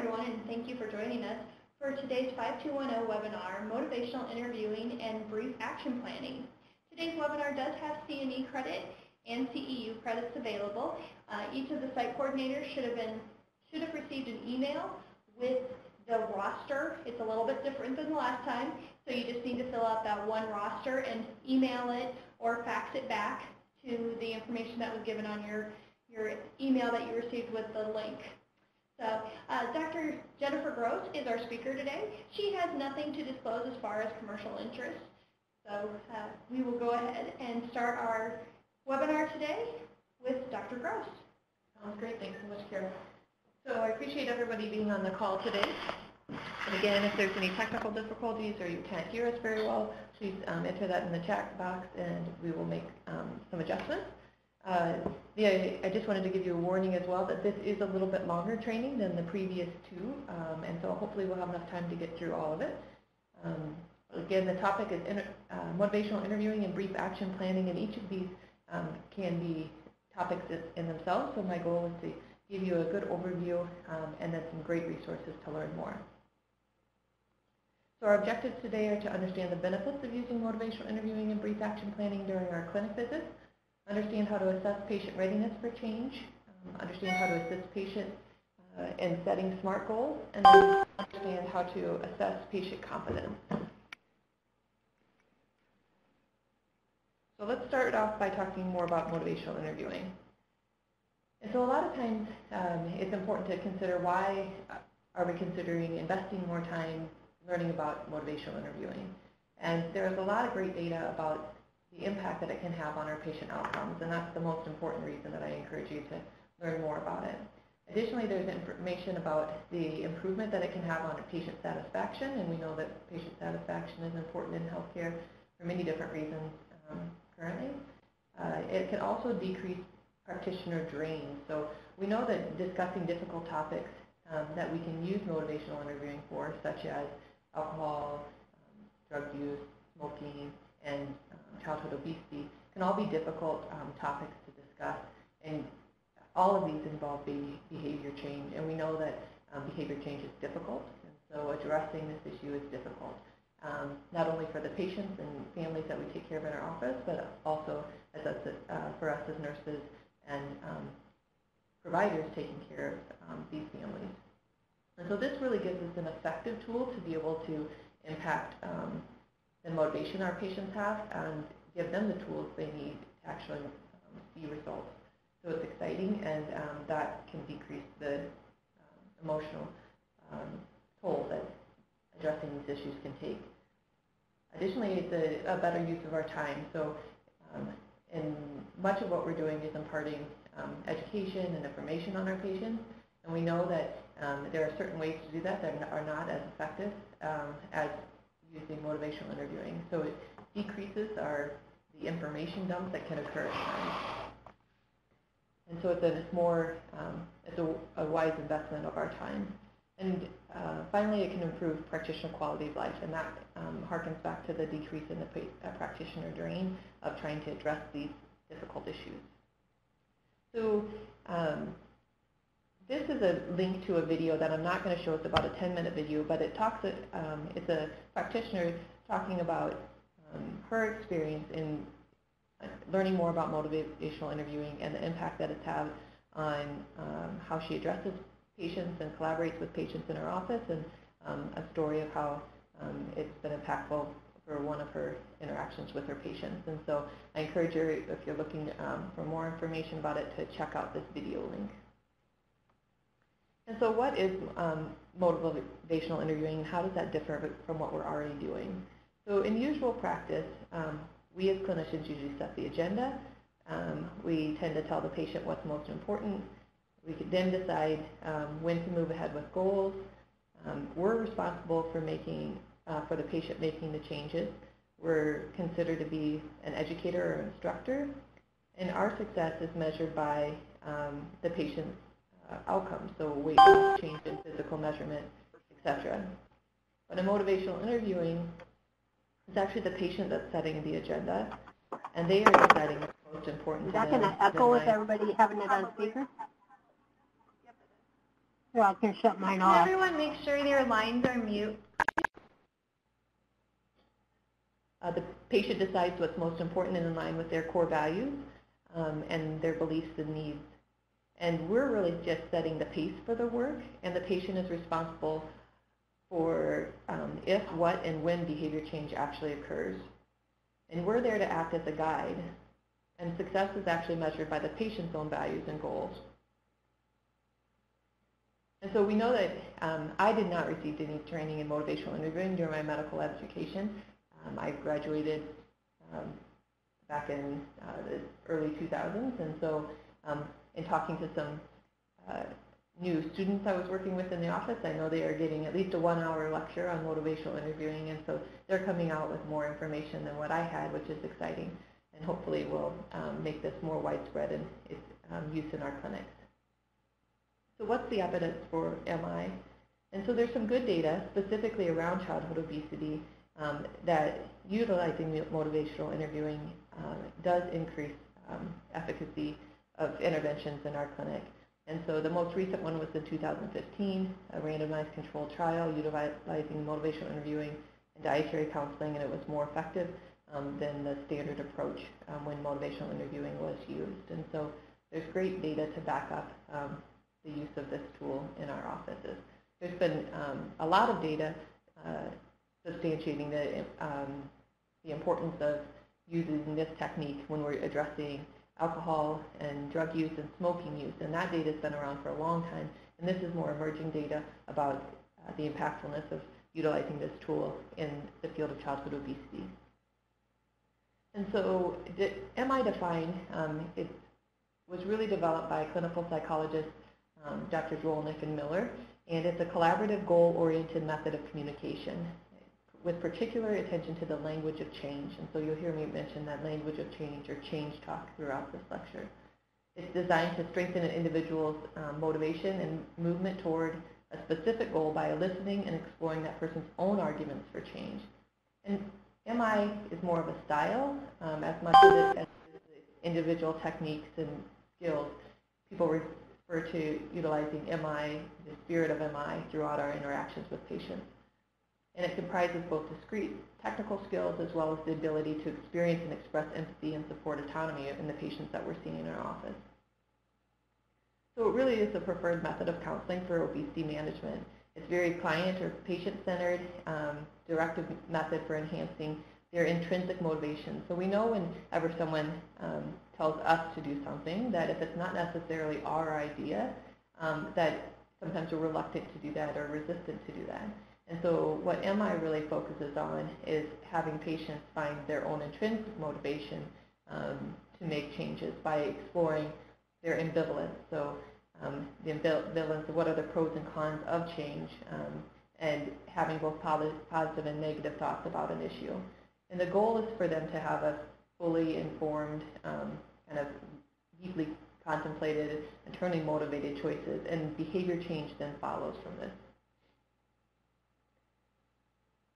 everyone, and thank you for joining us for today's 5210 webinar, Motivational Interviewing and Brief Action Planning. Today's webinar does have CME credit and CEU credits available. Each of the site coordinators should have received an email with the roster. It's a little bit different than the last time, so you just need to fill out that one roster and email it or fax it back to the information that was given on your email that you received with the link. So Dr. Jennifer Gross is our speaker today. She has nothing to disclose as far as commercial interests. So we will go ahead and start our webinar today with Dr. Gross. Sounds great. Thanks so much, Kara. So I appreciate everybody being on the call today. And again, if there's any technical difficulties or you can't hear us very well, please enter that in the chat box and we will make some adjustments. I just wanted to give you a warning as well that this is a little bit longer training than the previous two, and so hopefully we'll have enough time to get through all of it. Again, the topic is motivational interviewing and brief action planning, and each of these can be topics in themselves, so my goal is to give you a good overview and then some great resources to learn more. So our objectives today are to understand the benefits of using motivational interviewing and brief action planning during our clinic visits, understand how to assess patient readiness for change, understand how to assist patients in setting SMART goals, and then understand how to assess patient confidence. So let's start off by talking more about motivational interviewing. And so a lot of times it's important to consider why are we considering investing more time learning about motivational interviewing. And there's a lot of great data about the impact that it can have on our patient outcomes, and that's the most important reason that I encourage you to learn more about it. Additionally, there's information about the improvement that it can have on patient satisfaction, and we know that patient satisfaction is important in healthcare for many different reasons currently. It can also decrease practitioner drain. So we know that discussing difficult topics that we can use motivational interviewing for, such as alcohol, drug use, smoking, and childhood obesity, can all be difficult topics to discuss, and all of these involve behavior change, and we know that behavior change is difficult, and so addressing this issue is difficult, not only for the patients and families that we take care of in our office, but also for us as nurses and providers taking care of these families. And so this really gives us an effective tool to be able to impact the motivation our patients have and give them the tools they need to actually see results. So it's exciting, and that can decrease the emotional toll that addressing these issues can take. Additionally, it's a better use of our time. So and much of what we're doing is imparting education and information on our patients, and we know that there are certain ways to do that that are not as effective as using motivational interviewing. So it decreases the information dump that can occur at times. And so it's a wise investment of our time. And finally, it can improve practitioner quality of life, and that harkens back to the decrease in the practitioner drain of trying to address these difficult issues. So this is a link to a video that I'm not going to show. It's about a 10-minute video, but it's a practitioner talking about her experience in learning more about motivational interviewing and the impact that it's had on how she addresses patients and collaborates with patients in her office, and a story of how it's been impactful for one of her interactions with her patients. And so I encourage you, if you're looking for more information about it, to check out this video link. And so what is motivational interviewing, and how does that differ from what we're already doing? So in usual practice, we as clinicians usually set the agenda. We tend to tell the patient what's most important. We could then decide when to move ahead with goals. We're responsible for the patient making the changes. We're considered to be an educator or instructor, and our success is measured by the patient's outcomes, so weight loss, change in physical measurement, etc. But in motivational interviewing, it's actually the patient that's setting the agenda, and they are deciding what's most important to them. Is that going to echo with everybody having it on speaker? Here, I can shut mine Can off. everyone make sure their lines are mute? The patient decides what's most important and in line with their core values and their beliefs and needs. And we're really just setting the pace for the work, and the patient is responsible for if, what, and when behavior change actually occurs. And we're there to act as a guide, and success is actually measured by the patient's own values and goals. And so we know that I did not receive any training in motivational interviewing during my medical education. I graduated back in the early 2000s, and so in talking to some new students I was working with in the office, I know they are getting at least a 1-hour lecture on motivational interviewing, and so they're coming out with more information than what I had, which is exciting, and hopefully will make this more widespread in its use in our clinics. So what's the evidence for MI? And so there's some good data, specifically around childhood obesity, that utilizing motivational interviewing does increase efficacy of interventions in our clinic. And so the most recent one was in 2015, a randomized controlled trial utilizing motivational interviewing and dietary counseling, and it was more effective than the standard approach when motivational interviewing was used. And so there's great data to back up the use of this tool in our offices. There's been a lot of data substantiating the importance of using this technique when we're addressing alcohol and drug use and smoking use, and that data has been around for a long time, and this is more emerging data about the impactfulness of utilizing this tool in the field of childhood obesity. And so MI Define, it was really developed by clinical psychologists Dr. Rolnick and Miller, and it's a collaborative, goal-oriented method of communication with particular attention to the language of change. And so you'll hear me mention that language of change or change talk throughout this lecture. It's designed to strengthen an individual's motivation and movement toward a specific goal by listening and exploring that person's own arguments for change. And MI is more of a style as much as individual techniques and skills. People refer to utilizing MI, the spirit of MI, throughout our interactions with patients. And it comprises both discrete technical skills as well as the ability to experience and express empathy and support autonomy in the patients that we're seeing in our office. So it really is the preferred method of counseling for obesity management. It's very client or patient-centered, directive method for enhancing their intrinsic motivation. So we know whenever someone tells us to do something that if it's not necessarily our idea, that sometimes we're reluctant to do that or resistant to do that. And so what MI really focuses on is having patients find their own intrinsic motivation to make changes by exploring their ambivalence. So the ambivalence of what are the pros and cons of change, and having both positive and negative thoughts about an issue. And the goal is for them to have a fully informed, kind of deeply contemplated, internally motivated choices, and behavior change then follows from this.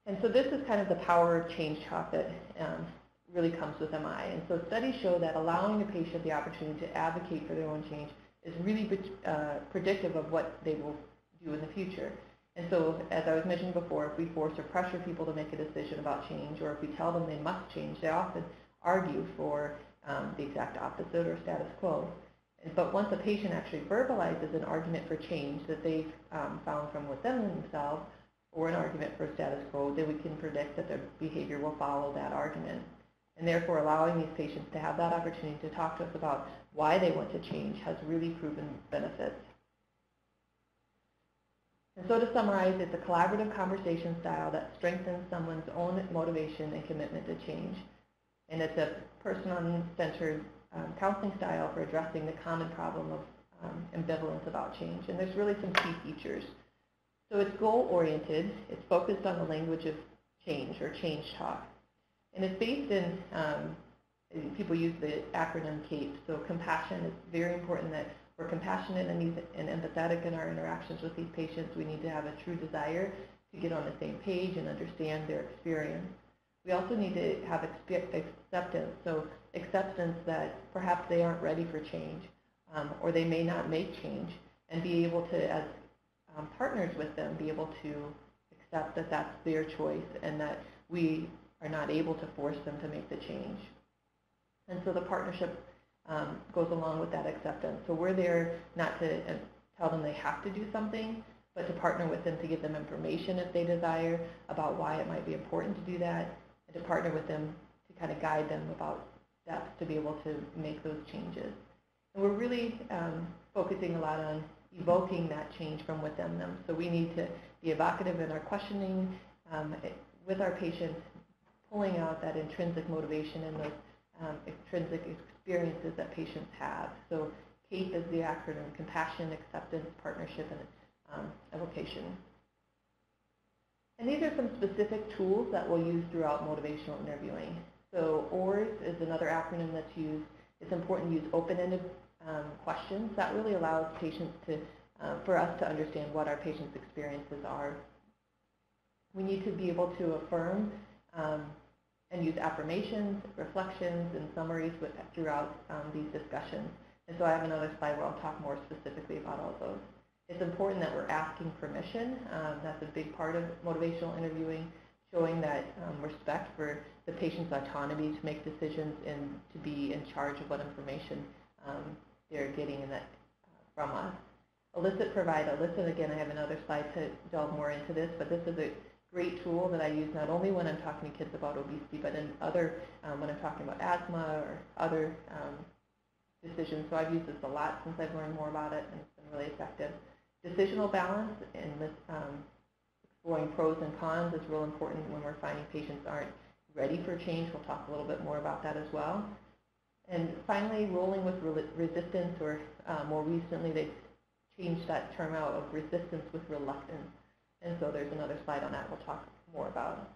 And so this is kind of the power of change talk that really comes with MI. And so studies show that allowing the patient the opportunity to advocate for their own change is really predictive of what they will do in the future. And so, as I was mentioning before, if we force or pressure people to make a decision about change, or if we tell them they must change, they often argue for the exact opposite or status quo. But once a patient actually verbalizes an argument for change that they've found from within themselves, or an argument for status quo, then we can predict that their behavior will follow that argument. And therefore, allowing these patients to have that opportunity to talk to us about why they want to change has really proven benefits. And so to summarize, it's a collaborative conversation style that strengthens someone's own motivation and commitment to change. And it's a person-centered counseling style for addressing the common problem of ambivalence about change. And there's really some key features. So it's goal-oriented. It's focused on the language of change or change talk. And it's based in, people use the acronym CAPE. So compassion is very important, that we're compassionate and empathetic in our interactions with these patients. We need to have a true desire to get on the same page and understand their experience. We also need to have acceptance. So acceptance that perhaps they aren't ready for change, or they may not make change, and be able to, as partners with them be able to accept that that's their choice and that we are not able to force them to make the change. And so the partnership goes along with that acceptance. So we're there not to tell them they have to do something, but to partner with them to give them information if they desire about why it might be important to do that, and to partner with them to kind of guide them about steps to be able to make those changes. And we're really focusing a lot on evoking that change from within them. So we need to be evocative in our questioning with our patients, pulling out that intrinsic motivation and those intrinsic experiences that patients have. So CAPE is the acronym: compassion, acceptance, partnership, and evocation. And these are some specific tools that we'll use throughout motivational interviewing. So OARS is another acronym that's used. It's important to use open-ended questions. That really allows patients to, for us to understand what our patients' experiences are. We need to be able to affirm and use affirmations, reflections, and summaries throughout these discussions. And so I have another slide where I'll talk more specifically about all those. It's important that we're asking permission. That's a big part of motivational interviewing, showing that respect for the patient's autonomy to make decisions and to be in charge of what information they're getting in that, from us. Elicit, provide, elicit. Again, I have another slide to delve more into this, but this is a great tool that I use not only when I'm talking to kids about obesity, but in other, when I'm talking about asthma or other decisions. So I've used this a lot since I've learned more about it, and it's been really effective. Decisional balance and exploring pros and cons is real important when we're finding patients aren't ready for change. We'll talk a little bit more about that as well. And finally, rolling with resistance, or more recently they've changed that term out of resistance with reluctance. And so there's another slide on that we'll talk more about.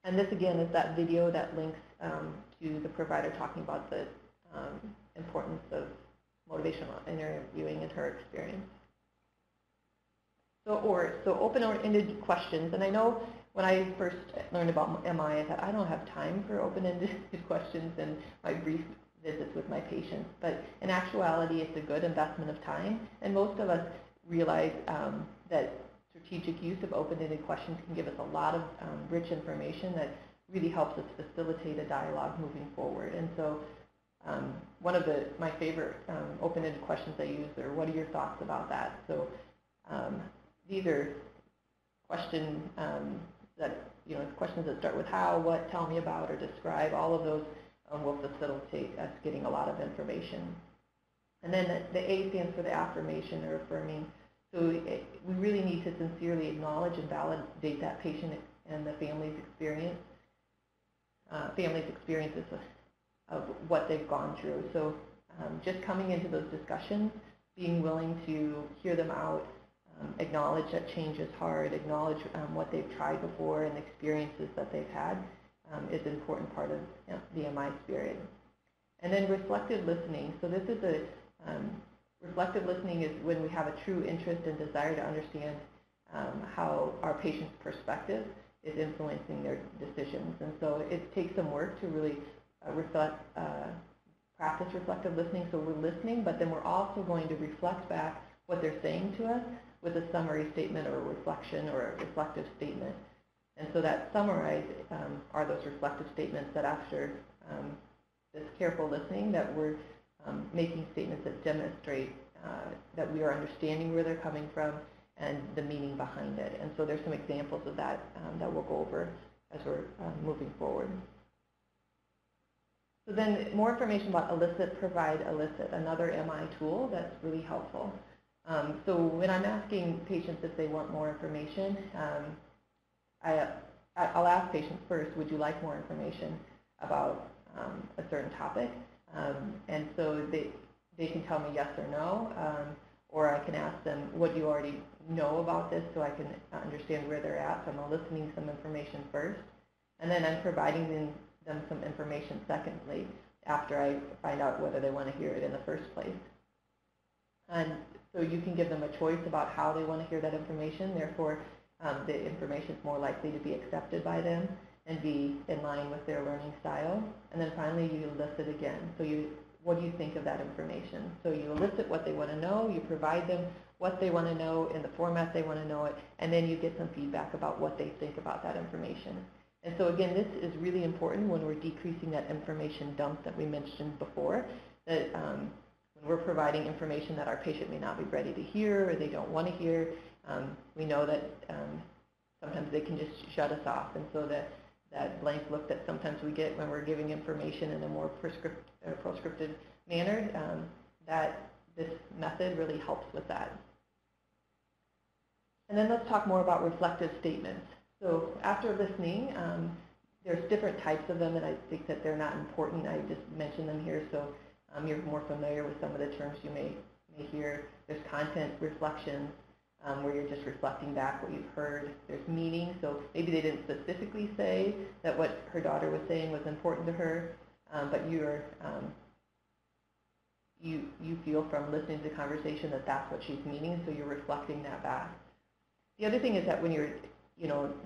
And this again is that video that links to the provider talking about the importance of motivational interviewing in her experience. So open-ended questions. And I know when I first learned about MI, I thought, I don't have time for open-ended questions and my brief visits with my patients. But in actuality, it's a good investment of time. And most of us realize that strategic use of open-ended questions can give us a lot of rich information that really helps us facilitate a dialogue moving forward. And so one of my favorite open-ended questions I use are, what are your thoughts about that? So these are questions questions that start with how, what, tell me about, or describe. All of those will facilitate us getting a lot of information. And then the A stands for the affirmation or affirming. So we really need to sincerely acknowledge and validate that patient and the family's experiences of what they've gone through. So just coming into those discussions, being willing to hear them out, acknowledge that change is hard, acknowledge what they've tried before and the experiences that they've had is an important part of the MI experience. And then reflective listening. So this is reflective listening is when we have a true interest and desire to understand how our patient's perspective is influencing their decisions. And so it takes some work to really practice reflective listening. So we're listening, but then we're also going to reflect back what they're saying to us with a summary statement or a reflection or a reflective statement. And so that summarized are those reflective statements that after this careful listening that we're making statements that demonstrate that we are understanding where they're coming from and the meaning behind it. And so there's some examples of that that we'll go over as we're moving forward. So then more information about elicit, provide, elicit, another MI tool that's really helpful. So when I'm asking patients if they want more information, I'll ask patients first, would you like more information about a certain topic? And so they can tell me yes or no, or I can ask them, what do you already know about this, so I can understand where they're at. So I'm eliciting some information first, and then I'm providing them some information secondly, after I find out whether they want to hear it in the first place. And so you can give them a choice about how they want to hear that information. Therefore, the information is more likely to be accepted by them and be in line with their learning style. And then finally, you elicit again. So you what do you think of that information? So you elicit what they want to know, you provide them what they want to know in the format they want to know it, and then you get some feedback about what they think about that information. And so again, this is really important when we're decreasing that information dump that we mentioned before, that when we're providing information that our patient may not be ready to hear or they don't want to hear, we know that sometimes they can just shut us off. And so that blank look that sometimes we get when we're giving information in a more prescriptive manner, that this method really helps with that. And then let's talk more about reflective statements. So after listening, there's different types of them, and I think that they're not important. I just mentioned them here, so you're more familiar with some of the terms you may hear. There's content reflections, where you're just reflecting back what you've heard. There's meaning, so maybe they didn't specifically say that what her daughter was saying was important to her, but you feel from listening to the conversation that that's what she's meaning, so you're reflecting that back. The other thing is that when you're,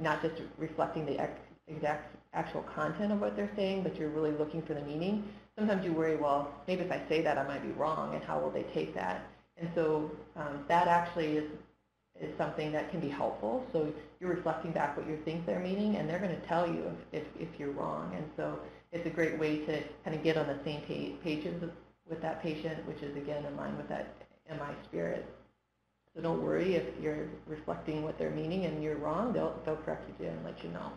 not just reflecting the exact actual content of what they're saying, but you're really looking for the meaning, sometimes you worry, well, maybe if I say that I might be wrong, and how will they take that? And so that actually is something that can be helpful. So you're reflecting back what you think they're meaning, and they're going to tell you if you're wrong. And so it's a great way to kind of get on the same pages with that patient, which is, again, in line with that MI spirit. So don't worry if you're reflecting what they're meaning and you're wrong. They'll correct you and let you know.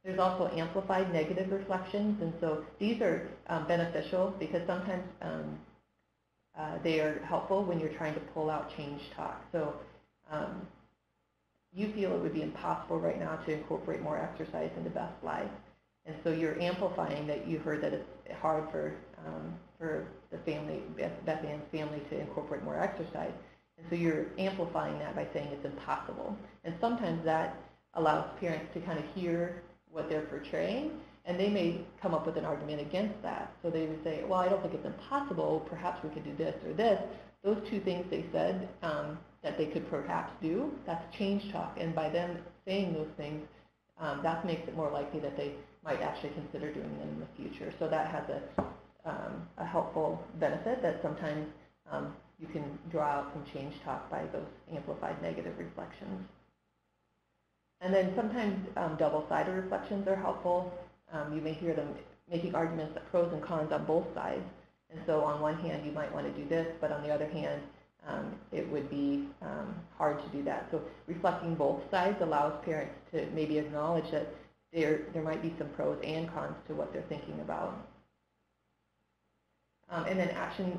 There's also amplified negative reflections, and so these are beneficial because sometimes they are helpful when you're trying to pull out change talk. So you feel it would be impossible right now to incorporate more exercise into Beth's life, and so you're amplifying that you heard that it's hard for the family, Beth Ann's family, to incorporate more exercise. And so you're amplifying that by saying it's impossible. And sometimes that allows parents to kind of hear what they're portraying, and they may come up with an argument against that. So they would say, well, I don't think it's impossible. Perhaps we could do this or this. Those two things they said that they could perhaps do, that's change talk. And by them saying those things, that makes it more likely that they might actually consider doing them in the future. So that has a helpful benefit that sometimes you can draw out some change talk by those amplified negative reflections. And then sometimes double-sided reflections are helpful. You may hear them making arguments that pros and cons on both sides. And so on one hand, you might want to do this, but on the other hand, it would be hard to do that. So reflecting both sides allows parents to maybe acknowledge that there might be some pros and cons to what they're thinking about. And then action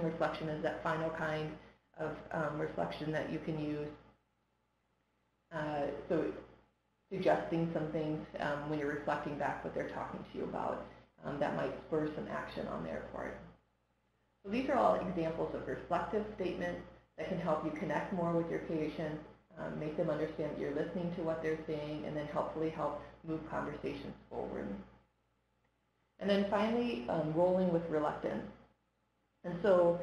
reflection is that final kind of reflection that you can use. So suggesting some things when you're reflecting back what they're talking to you about that might spur some action on their part. So these are all examples of reflective statements that can help you connect more with your patients, make them understand that you're listening to what they're saying, and then hopefully help move conversations forward. And then finally, rolling with reluctance. And so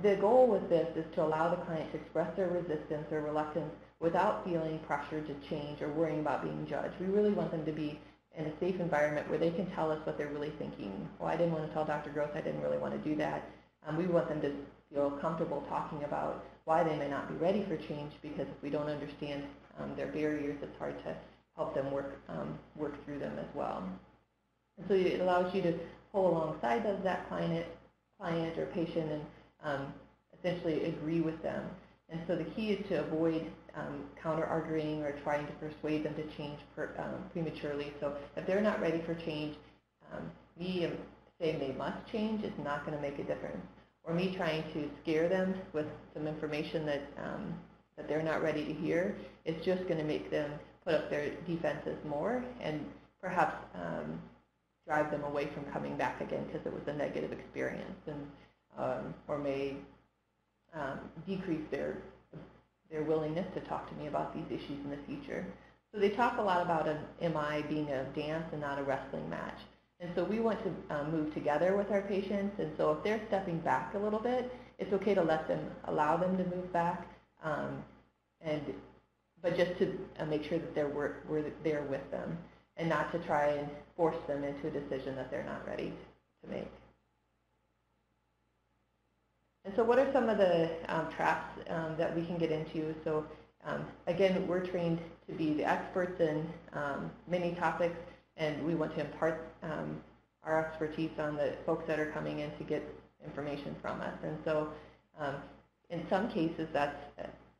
the goal with this is to allow the client to express their resistance or reluctance without feeling pressured to change or worrying about being judged. We really want them to be in a safe environment where they can tell us what they're really thinking. Well, I didn't want to tell Dr. Gross I didn't really want to do that. We want them to feel comfortable talking about why they may not be ready for change, because if we don't understand their barriers, it's hard to help them work through them as well. And so it allows you to pull alongside that client or patient and essentially agree with them. And so the key is to avoid counter-arguing or trying to persuade them to change prematurely. So if they're not ready for change, me saying they must change is not going to make a difference. Or me trying to scare them with some information that they're not ready to hear is just going to make them put up their defenses more and perhaps drive them away from coming back again because it was a negative experience, and or may decrease their willingness to talk to me about these issues in the future. So they talk a lot about an MI being a dance and not a wrestling match. And so we want to move together with our patients. And so if they're stepping back a little bit, it's okay to allow them to move back, but just to make sure that we're there with them, and not to try and force them into a decision that they're not ready to make. And so what are some of the traps that we can get into? So again, we're trained to be the experts in many topics, and we want to impart our expertise on the folks that are coming in to get information from us. And so in some cases, that's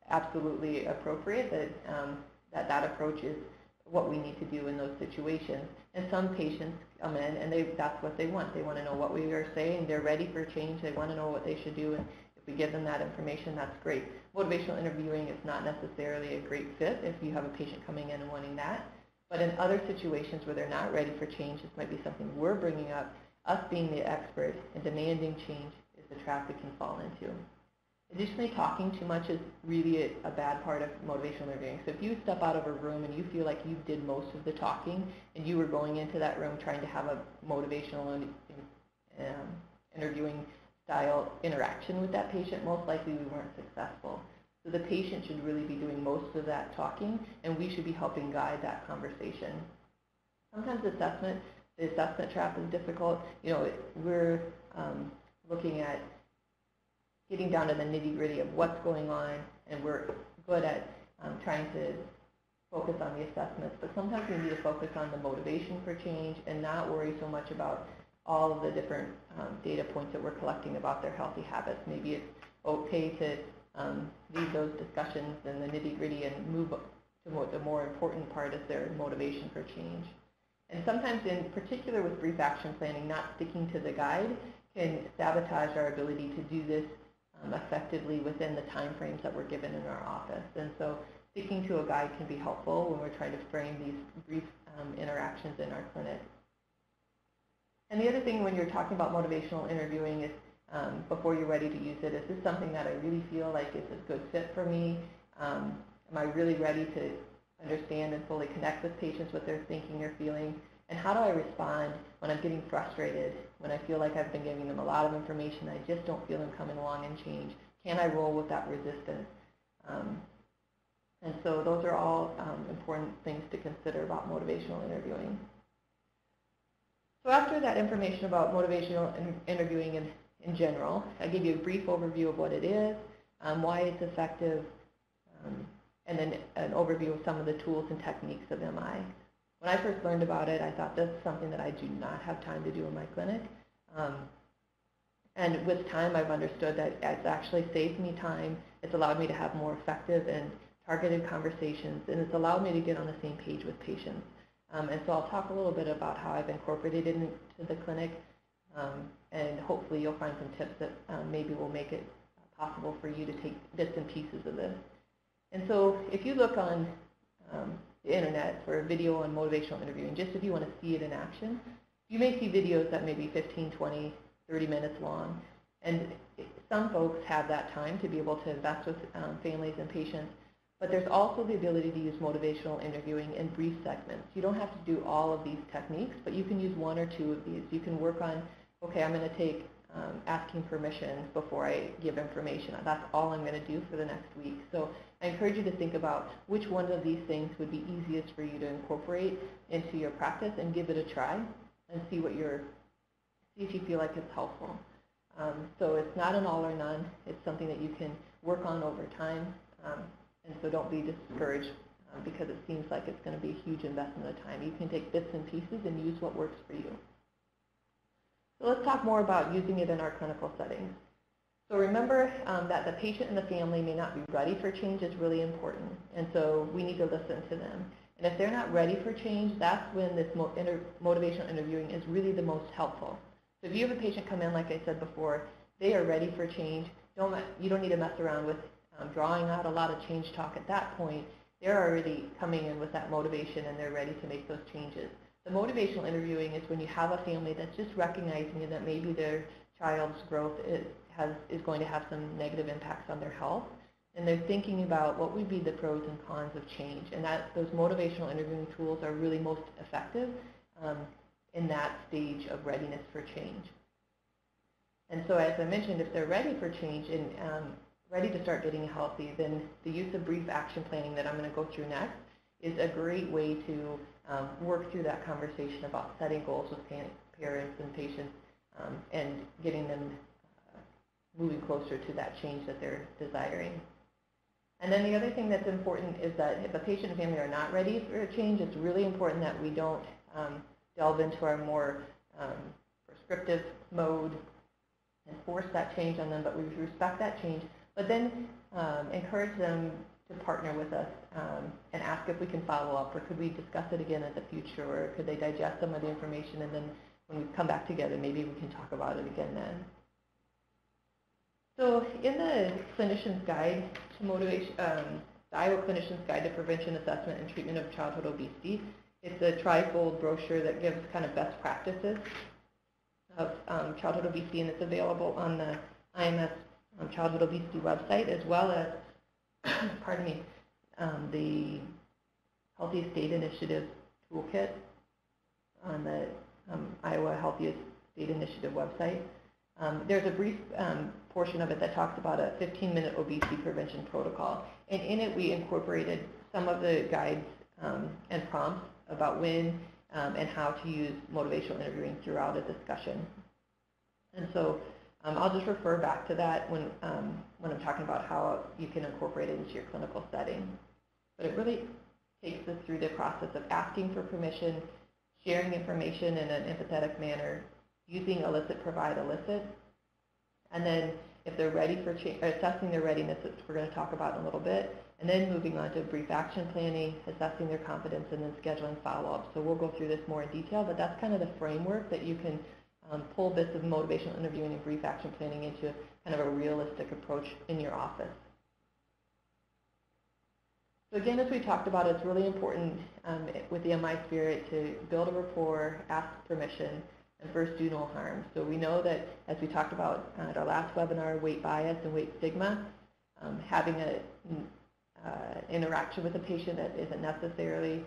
absolutely appropriate, that approach is what we need to do in those situations. And some patients come in and that's what they want. They want to know what we are saying. They're ready for change. They want to know what they should do. And if we give them that information, that's great. Motivational interviewing is not necessarily a great fit if you have a patient coming in and wanting that. But in other situations where they're not ready for change, this might be something we're bringing up. Us being the expert and demanding change is the trap we can fall into. Additionally, talking too much is really a bad part of motivational interviewing. So if you step out of a room and you feel like you did most of the talking and you were going into that room trying to have a motivational interviewing style interaction with that patient, most likely we weren't successful. So the patient should really be doing most of that talking, and we should be helping guide that conversation. Sometimes the assessment trap is difficult. We're looking at getting down to the nitty-gritty of what's going on, and we're good at trying to focus on the assessments, but sometimes we need to focus on the motivation for change and not worry so much about all of the different data points that we're collecting about their healthy habits. Maybe it's okay to leave those discussions and the nitty-gritty and move to the more important part is their motivation for change. And sometimes, in particular with brief action planning, not sticking to the guide can sabotage our ability to do this effectively within the time frames that we're given in our office. And so sticking to a guide can be helpful when we're trying to frame these brief interactions in our clinic. And the other thing when you're talking about motivational interviewing is before you're ready to use it, is this something that I really feel like is a good fit for me? Am I really ready to understand and fully connect with patients, what they're thinking or feeling? And how do I respond when I'm getting frustrated, when I feel like I've been giving them a lot of information, I just don't feel them coming along and change? Can I roll with that resistance? And so those are all important things to consider about motivational interviewing. So after that information about motivational interviewing in general, I give you a brief overview of what it is, why it's effective, and then an overview of some of the tools and techniques of MI. When I first learned about it, I thought this is something that I do not have time to do in my clinic. And with time, I've understood that it's actually saved me time. It's allowed me to have more effective and targeted conversations, and it's allowed me to get on the same page with patients. And so I'll talk a little bit about how I've incorporated it into the clinic, and hopefully you'll find some tips that maybe will make it possible for you to take bits and pieces of this. And so if you look on the internet for a video on motivational interviewing, just if you want to see it in action, you may see videos that may be 15, 20, 30 minutes long. And some folks have that time to be able to invest with families and patients. But there's also the ability to use motivational interviewing in brief segments. You don't have to do all of these techniques, but you can use one or two of these. You can work on, okay, I'm going to take asking permission before I give information. That's all I'm going to do for the next week. So I encourage you to think about which one of these things would be easiest for you to incorporate into your practice and give it a try and see if you feel like it's helpful. So it's not an all or none. It's something that you can work on over time. And so don't be discouraged because it seems like it's going to be a huge investment of time. You can take bits and pieces and use what works for you. So let's talk more about using it in our clinical settings. So remember that the patient and the family may not be ready for change is really important. And so we need to listen to them. And if they're not ready for change, that's when this motivational interviewing is really the most helpful. So if you have a patient come in, like I said before, they are ready for change. You don't need to mess around with drawing out a lot of change talk at that point. They're already coming in with that motivation and they're ready to make those changes. The motivational interviewing is when you have a family that's just recognizing that maybe their child's growth is going to have some negative impacts on their health, and they're thinking about what would be the pros and cons of change. And those motivational interviewing tools are really most effective in that stage of readiness for change. And so as I mentioned, if they're ready for change and ready to start getting healthy, then the use of brief action planning that I'm going to go through next is a great way to work through that conversation about setting goals with parents and patients and getting them moving closer to that change that they're desiring. And then the other thing that's important is that if a patient and family are not ready for a change, it's really important that we don't delve into our more prescriptive mode and force that change on them, but we respect that change, but then encourage them to partner with us and ask if we can follow up, or could we discuss it again in the future, or could they digest some of the information, and then when we come back together, maybe we can talk about it again then. So in the Clinician's Guide to Motivation, the Iowa Clinician's Guide to Prevention, Assessment, and Treatment of Childhood Obesity, it's a trifold brochure that gives kind of best practices of childhood obesity, and it's available on the IMS childhood obesity website, as well as, pardon me, the Healthy State Initiative Toolkit on the Iowa Healthiest State Initiative website. There's a brief portion of it that talks about a 15-minute obesity prevention protocol, and in it we incorporated some of the guides and prompts about when and how to use motivational interviewing throughout a discussion. And so I'll just refer back to that when I'm talking about how you can incorporate it into your clinical setting. But it really takes us through the process of asking for permission, sharing information in an empathetic manner, using elicit, provide, elicit, and then if they're ready for assessing their readiness, which we're going to talk about in a little bit, and then moving on to brief action planning, assessing their competence, and then scheduling follow-up. So we'll go through this more in detail, but that's kind of the framework that you can pull bits of motivational interviewing and brief action planning into kind of a realistic approach in your office. So again, as we talked about, it's really important with the MI spirit to build a rapport, ask permission, and first do no harm. So we know that, as we talked about at our last webinar, weight bias and weight stigma, having an interaction with a patient that isn't necessarily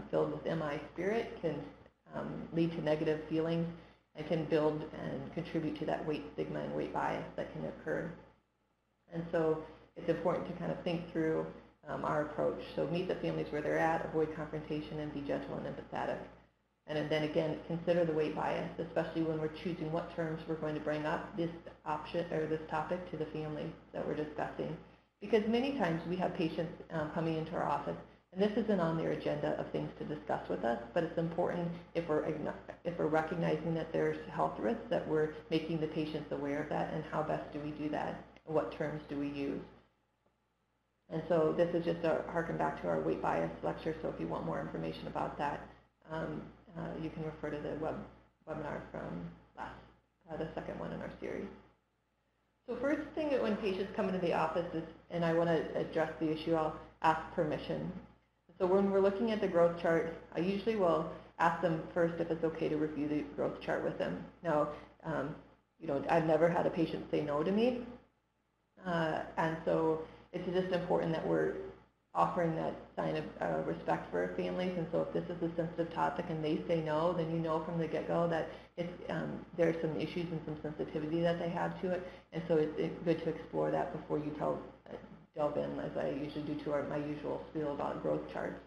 filled with MI spirit can lead to negative feelings and can build and contribute to that weight stigma and weight bias that can occur. And so it's important to kind of think through our approach. So meet the families where they're at, avoid confrontation, and be gentle and empathetic. And then again, consider the weight bias, especially when we're choosing what terms we're going to bring up this option or this topic to the family that we're discussing. Because many times we have patients coming into our office, and this isn't on their agenda of things to discuss with us, but it's important if we're recognizing that there's health risks, that we're making the patients aware of that, and how best do we do that, and what terms do we use. And so this is just a harken back to our weight bias lecture, so if you want more information about that, you can refer to the webinar from the second one in our series. So first thing that when patients come into the office is, and I want to address the issue, I'll ask permission. So when we're looking at the growth chart, I usually will ask them first if it's okay to review the growth chart with them. Now, I've never had a patient say no to me, and so it's just important that we're offering that sign of respect for our families. And so if this is a sensitive topic and they say no, then you know from the get-go that there's some issues and some sensitivity that they have to it. And so it's good to explore that before you delve in, as I usually do to my usual spiel about growth charts.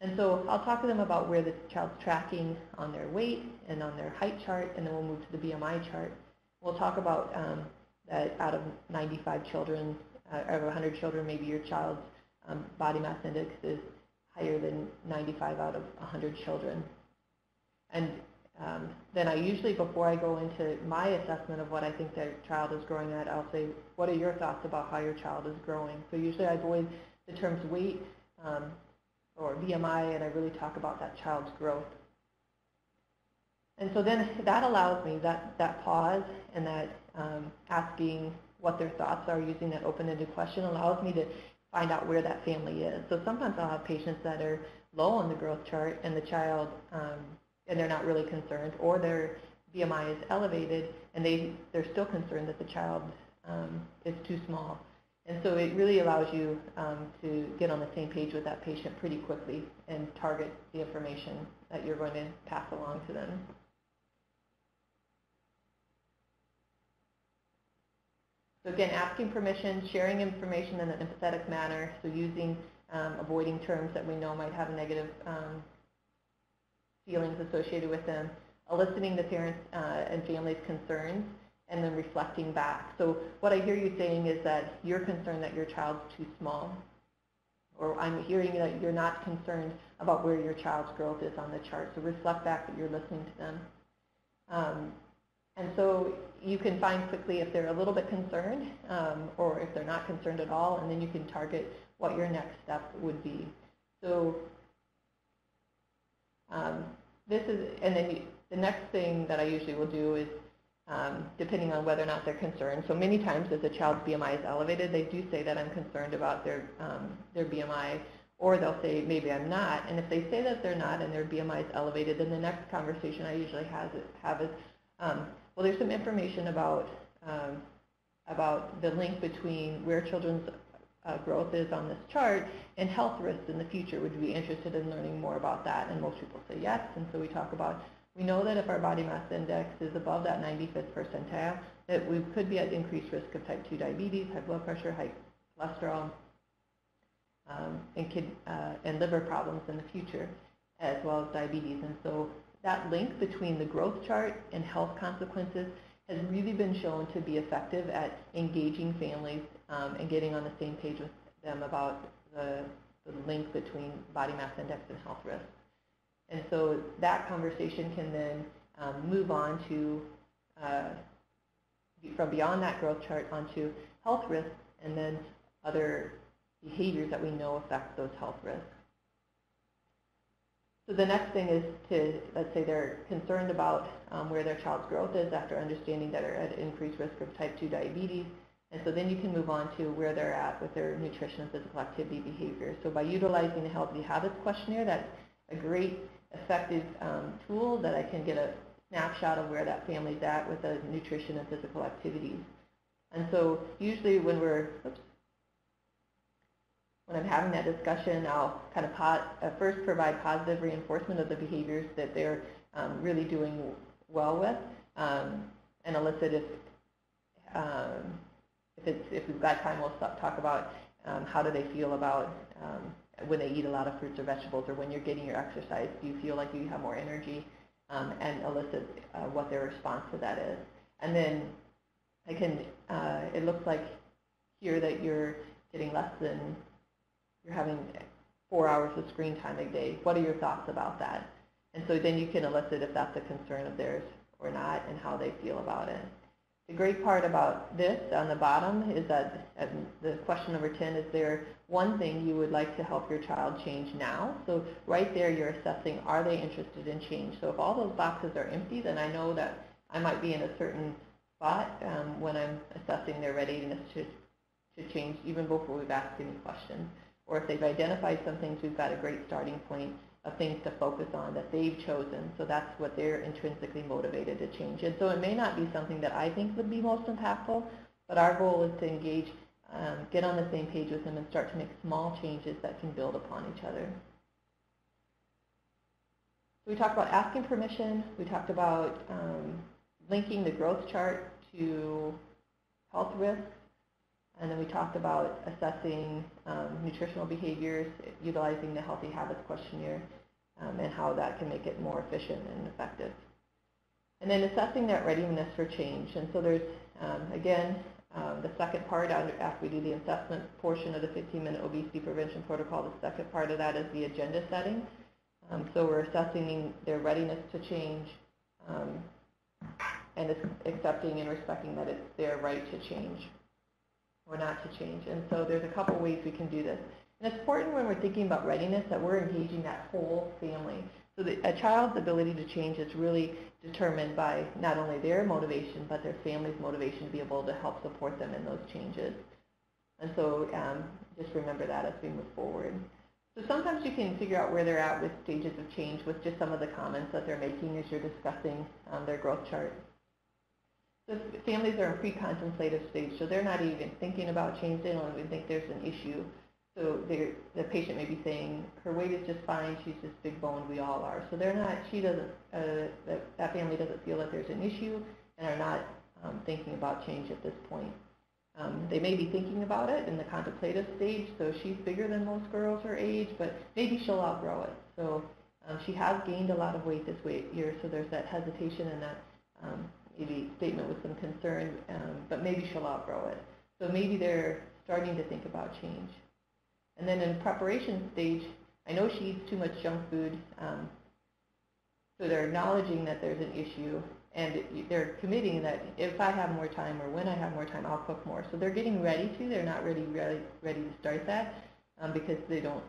And so I'll talk to them about where the child's tracking on their weight and on their height chart, and then we'll move to the BMI chart. We'll talk about that out of 95 children, out of 100 children, maybe your child's body mass index is higher than 95 out of 100 children. And then I usually, before I go into my assessment of what I think their child is growing at, I'll say, what are your thoughts about how your child is growing? So usually I avoid the terms weight or BMI, and I really talk about that child's growth. And so then that allows me, that pause and that asking what their thoughts are, using that open-ended question, allows me to find out where that family is. So sometimes I'll have patients that are low on the growth chart and the child, and they're not really concerned, or their BMI is elevated and they're still concerned that the child is too small. And so it really allows you to get on the same page with that patient pretty quickly and target the information that you're going to pass along to them. So again, asking permission, sharing information in an empathetic manner, so using, avoiding terms that we know might have negative feelings associated with them, eliciting the parents' and families' concerns, and then reflecting back. So what I hear you saying is that you're concerned that your child's too small, or I'm hearing that you're not concerned about where your child's growth is on the chart. So reflect back that you're listening to them. And so you can find quickly if they're a little bit concerned or if they're not concerned at all, and then you can target what your next step would be. So this is, and then the next thing that I usually will do is, depending on whether or not they're concerned. So many times if the child's BMI is elevated, they do say that I'm concerned about their BMI, or they'll say maybe I'm not. And if they say that they're not and their BMI is elevated, then the next conversation I usually have is, well, there's some information about the link between where children's growth is on this chart and health risks in the future. Would you be interested in learning more about that? And most people say yes. And so we talk about, we know that if our body mass index is above that 95th percentile, that we could be at increased risk of type 2 diabetes, high blood pressure, high cholesterol, and liver problems in the future, as well as diabetes. And so that link between the growth chart and health consequences has really been shown to be effective at engaging families and getting on the same page with them about the link between body mass index and health risks. And so that conversation can then move on to, from beyond that growth chart onto health risks and then other behaviors that we know affect those health risks. So the next thing is to, let's say they're concerned about where their child's growth is after understanding that they're at increased risk of type 2 diabetes. And so then you can move on to where they're at with their nutrition and physical activity behavior. So by utilizing the Healthy Habits Questionnaire, that's a great, effective tool that I can get a snapshot of where that family's at with the nutrition and physical activities. And so usually when I'm having that discussion, I'll kind of first provide positive reinforcement of the behaviors that they're really doing well with, and elicit if we've got time, we'll talk about how do they feel about when they eat a lot of fruits or vegetables, or when you're getting your exercise, do you feel like you have more energy, and elicit what their response to that is. And then I can, it looks like here that you're getting less than, you're having 4 hours of screen time a day. What are your thoughts about that? And so then you can elicit if that's a concern of theirs or not, and how they feel about it. The great part about this on the bottom is that the question number 10, is there one thing you would like to help your child change now? So right there you're assessing, are they interested in change? So if all those boxes are empty, then I know that I might be in a certain spot when I'm assessing their readiness to change, even before we've asked any questions. Or if they've identified some things, we've got a great starting point of things to focus on that they've chosen. So that's what they're intrinsically motivated to change. And so it may not be something that I think would be most impactful, but our goal is to engage, get on the same page with them and start to make small changes that can build upon each other. So we talked about asking permission. We talked about linking the growth chart to health risks. And then we talked about assessing nutritional behaviors, utilizing the Healthy Habits Questionnaire, and how that can make it more efficient and effective. And then assessing that readiness for change. And so there's, again, the second part, after we do the assessment portion of the 15-minute obesity prevention protocol, the second part of that is the agenda setting. So we're assessing their readiness to change, and accepting and respecting that it's their right to change or not to change. And so there's a couple ways we can do this. And it's important when we're thinking about readiness that we're engaging that whole family. So a child's ability to change is really determined by not only their motivation, but their family's motivation to be able to help support them in those changes. And so just remember that as we move forward. So sometimes you can figure out where they're at with stages of change with just some of the comments that they're making as you're discussing their growth chart. So families are in pre-contemplative stage, so they're not even thinking about change. They don't even think there's an issue. So the patient may be saying, her weight is just fine, she's just big boned, we all are. So they're not, that family doesn't feel that there's an issue and are not thinking about change at this point. They may be thinking about it in the contemplative stage, so she's bigger than most girls her age, but maybe she'll outgrow it. So she has gained a lot of weight this year, so there's that hesitation and that maybe statement with some concern, but maybe she'll outgrow it. So maybe they're starting to think about change. And then in preparation stage, I know she eats too much junk food, so they're acknowledging that there's an issue, and they're committing that if I have more time or when I have more time, I'll cook more. So they're getting ready to. They're not ready to start that because they don't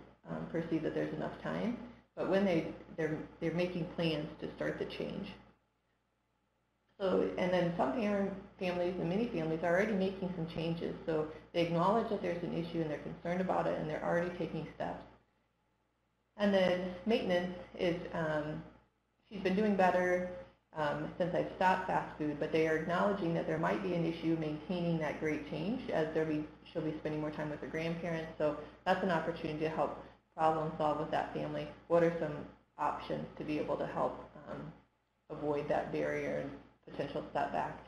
perceive that there's enough time. But when they're making plans to start the change. So, and then some families and many families are already making some changes. So they acknowledge that there's an issue and they're concerned about it and they're already taking steps. And then maintenance is, she's been doing better since I've stopped fast food, but they are acknowledging that there might be an issue maintaining that great change as she'll be spending more time with her grandparents. So that's an opportunity to help problem solve with that family. What are some options to be able to help avoid that barrier and potential setback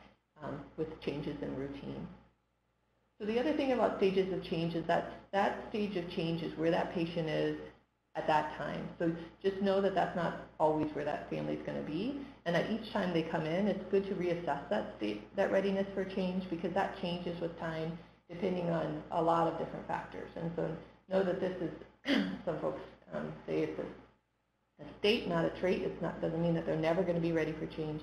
with changes in routine. So the other thing about stages of change is that stage of change is where that patient is at that time. So just know that that's not always where that family is going to be, and that each time they come in, it's good to reassess that readiness for change, because that changes with time depending on a lot of different factors. And so know that this is, some folks say it's a state, not a trait. Doesn't mean that they're never going to be ready for change.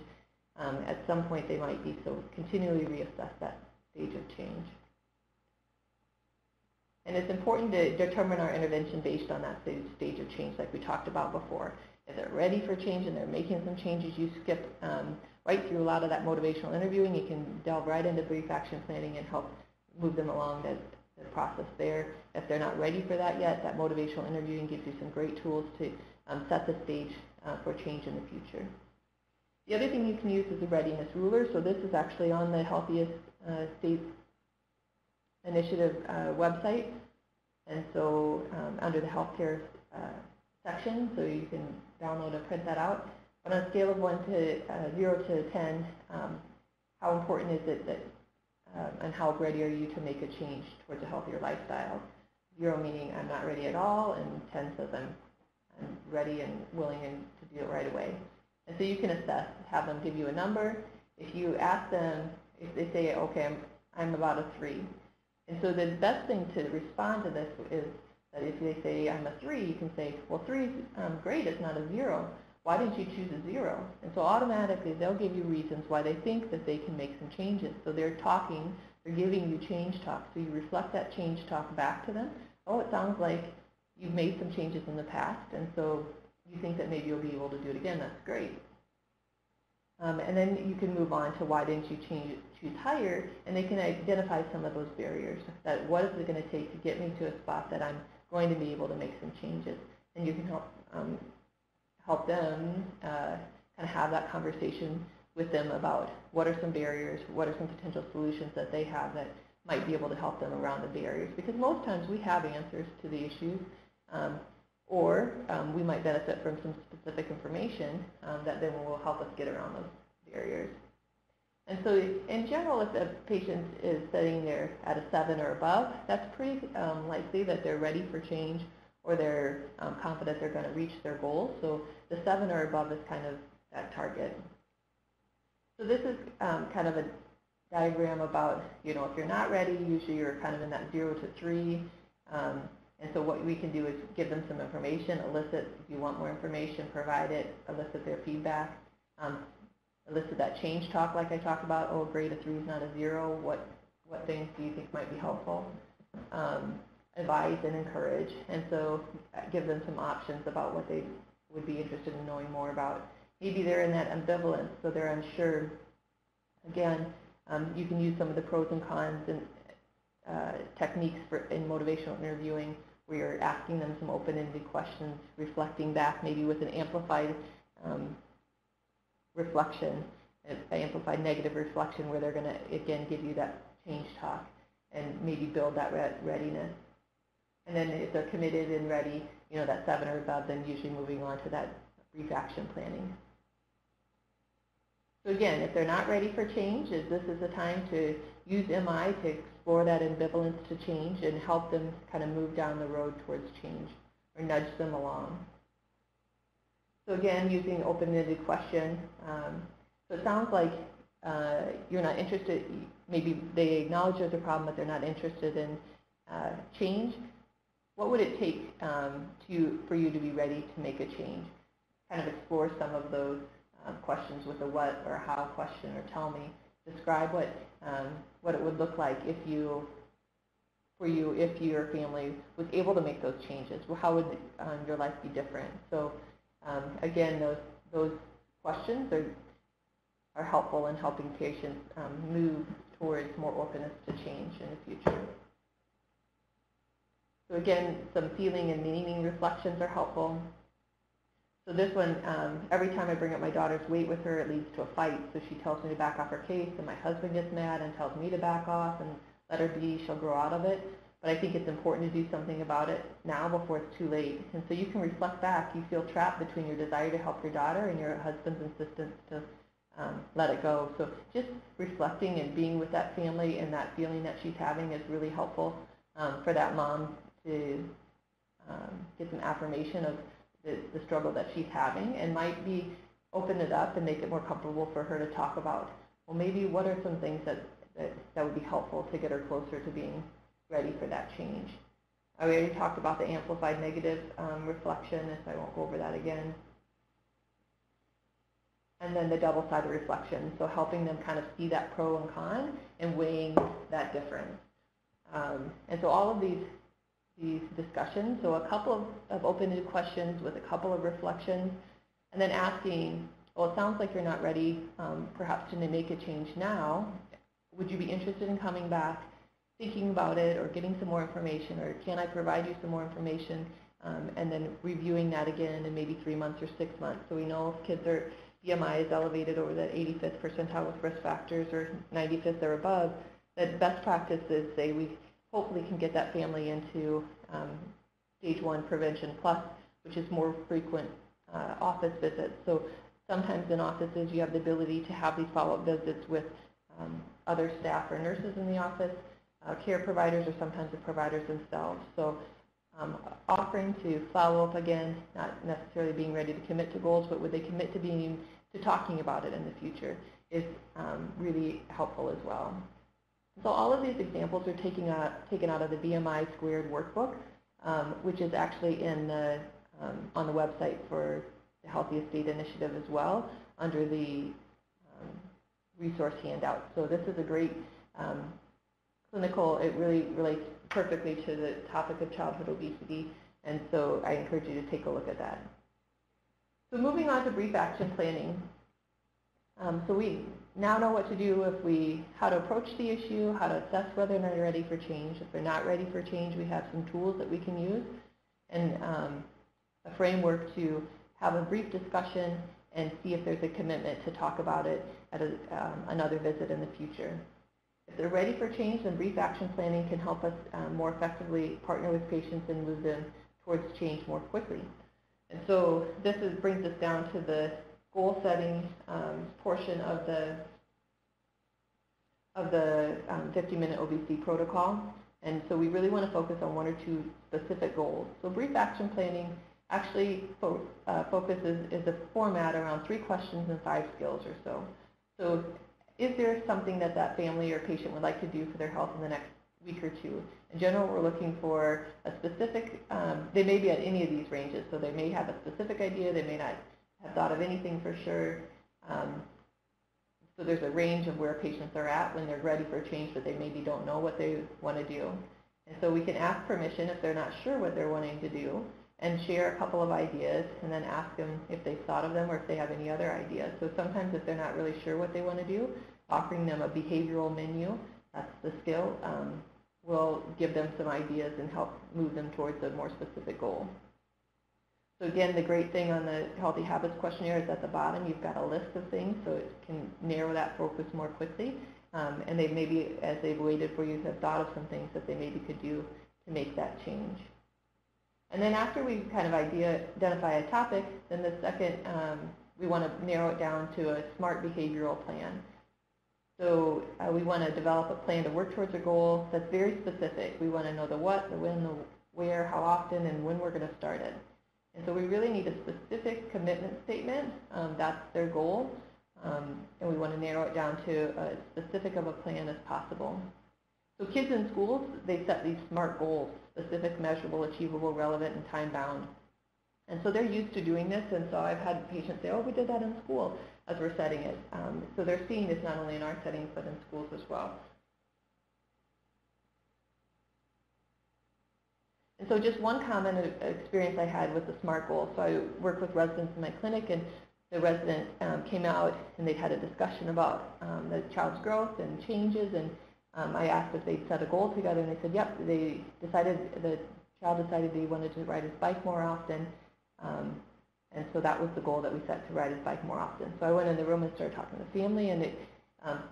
At some point they might be, so continually reassess that stage of change. And it's important to determine our intervention based on that stage of change like we talked about before. If they're ready for change and they're making some changes, you skip right through a lot of that motivational interviewing. You can delve right into brief action planning and help move them along the process there. If they're not ready for that yet, that motivational interviewing gives you some great tools to set the stage for change in the future. The other thing you can use is a readiness ruler. So this is actually on the Healthiest States Initiative website, and so under the healthcare section, so you can download and print that out. But on a scale of 0 to 10, how important is it that, and how ready are you to make a change towards a healthier lifestyle? 0 meaning I'm not ready at all, and 10 says I'm ready and willing to do it right away. And so you can assess, have them give you a number. If you ask them, if they say, okay, I'm about a 3. And so the best thing to respond to this is that if they say I'm a 3, you can say, well, 3 is great, it's not a 0. Why didn't you choose a 0? And so automatically they'll give you reasons why they think that they can make some changes. So they're giving you change talk. So you reflect that change talk back to them. Oh, it sounds like you've made some changes in the past, and so you think that maybe you'll be able to do it again. That's great. And then you can move on to why didn't you choose higher, and they can identify some of those barriers. That what is it going to take to get me to a spot that I'm going to be able to make some changes, and you can help them kind of have that conversation with them about what are some barriers, what are some potential solutions that they have that might be able to help them around the barriers. Because most times we have answers to the issues, or we might benefit from some specific information that then will help us get around those barriers. And so in general, if a patient is sitting there at a 7 or above, that's pretty likely that they're ready for change, or they're confident they're going to reach their goals. So the 7 or above is kind of that target. So this is kind of a diagram about, if you're not ready, usually you're kind of in that 0 to 3. And so what we can do is give them some information, elicit, if you want more information, provide it, elicit their feedback, elicit that change talk like I talked about. Oh, great, a 3 is not a 0. What things do you think might be helpful? Advise and encourage. And so give them some options about what they would be interested in knowing more about. Maybe they're in that ambivalence, so they're unsure. Again, you can use some of the pros and cons and techniques in motivational interviewing, where you're asking them some open-ended questions, reflecting back maybe with an amplified reflection, an amplified negative reflection, where they're going to, again, give you that change talk and maybe build that readiness. And then if they're committed and ready, that 7 or above, then usually moving on to that brief action planning. So again, if they're not ready for change, this is the time to use MI to explore that ambivalence to change and help them kind of move down the road towards change, or nudge them along. So again, using open-ended question. So it sounds like you're not interested, maybe they acknowledge there's a problem, but they're not interested in change, what would it take for you to be ready to make a change? Kind of explore some of those questions with a what or how question, or tell me. Describe what it would look like if your family was able to make those changes. Well, how would your life be different? So again, those questions are helpful in helping patients move towards more openness to change in the future. So again, some feeling and meaning reflections are helpful. So this one, every time I bring up my daughter's weight with her, it leads to a fight. So she tells me to back off her case, and my husband gets mad and tells me to back off and let her be. She'll grow out of it. But I think it's important to do something about it now before it's too late. And so you can reflect back. You feel trapped between your desire to help your daughter and your husband's insistence to let it go. So just reflecting and being with that family and that feeling that she's having is really helpful for that mom to get some affirmation of the struggle that she's having, and might be open it up and make it more comfortable for her to talk about, well, maybe what are some things that would be helpful to get her closer to being ready for that change. I already talked about the amplified negative reflection, so I won't go over that again. And then the double-sided reflection, so helping them kind of see that pro and con and weighing that difference. And so all of these discussions, so a couple of open-ended questions with a couple of reflections, and then asking, well, it sounds like you're not ready perhaps to make a change now. Would you be interested in coming back, thinking about it, or getting some more information, or can I provide you some more information, and then reviewing that again in maybe 3 months or 6 months. So we know if kids are BMI is elevated over that 85th percentile with risk factors or 95th or above, that best practice is, say, we hopefully can get that family into stage 1 prevention plus, which is more frequent office visits. So sometimes in offices you have the ability to have these follow-up visits with other staff or nurses in the office, care providers, or sometimes the providers themselves. So offering to follow up again, not necessarily being ready to commit to goals, but would they commit to talking about it in the future, is really helpful as well. So all of these examples are taken out of the BMI Squared workbook, which is actually on the website for the Healthiest State Initiative as well, under the resource handout. So this is a great clinical, it really relates perfectly to the topic of childhood obesity, and so I encourage you to take a look at that. So moving on to brief action planning. So we now know what to do how to approach the issue, how to assess whether or not they're ready for change. If they're not ready for change, we have some tools that we can use, and a framework to have a brief discussion and see if there's a commitment to talk about it at another visit in the future. If they're ready for change, then brief action planning can help us more effectively partner with patients and move them towards change more quickly. And so this brings us down to the goal setting portion of the 50-minute obesity protocol. And so we really want to focus on 1 or 2 specific goals. So brief action planning actually focuses is a format around 3 questions and 5 skills or so. So is there something that family or patient would like to do for their health in the next week or 2? In general, we're looking for a specific, they may be at any of these ranges, so they may have a specific idea, they may not have thought of anything for sure. So there's a range of where patients are at when they're ready for a change, but they maybe don't know what they want to do. And so we can ask permission if they're not sure what they're wanting to do, and share a couple of ideas, and then ask them if they've thought of them or if they have any other ideas. So sometimes if they're not really sure what they want to do, offering them a behavioral menu, that's the skill, will give them some ideas and help move them towards a more specific goal. So again, the great thing on the Healthy Habits questionnaire is at the bottom you've got a list of things, so it can narrow that focus more quickly. And they maybe, as they've waited for you, have thought of some things that they maybe could do to make that change. And then after we kind of identify a topic, then the second, we want to narrow it down to a SMART behavioral plan. So we want to develop a plan to work towards a goal that's very specific. We want to know the what, the when, the where, how often, and when we're going to start it. And so we really need a specific commitment statement. That's their goal. And we want to narrow it down to as specific of a plan as possible. So kids in schools, they set these SMART goals: specific, measurable, achievable, relevant, and time-bound. And so they're used to doing this, and so I've had patients say, oh, we did that in school as we're setting it. So they're seeing this not only in our settings, but in schools as well. And so just one common experience I had with the SMART goal. So I work with residents in my clinic, and the resident came out and they'd had a discussion about the child's growth and changes, and I asked if they'd set a goal together, and they said, yep, the child decided they wanted to ride his bike more often, and so that was the goal that we set, to ride his bike more often. So I went in the room and started talking to the family, and it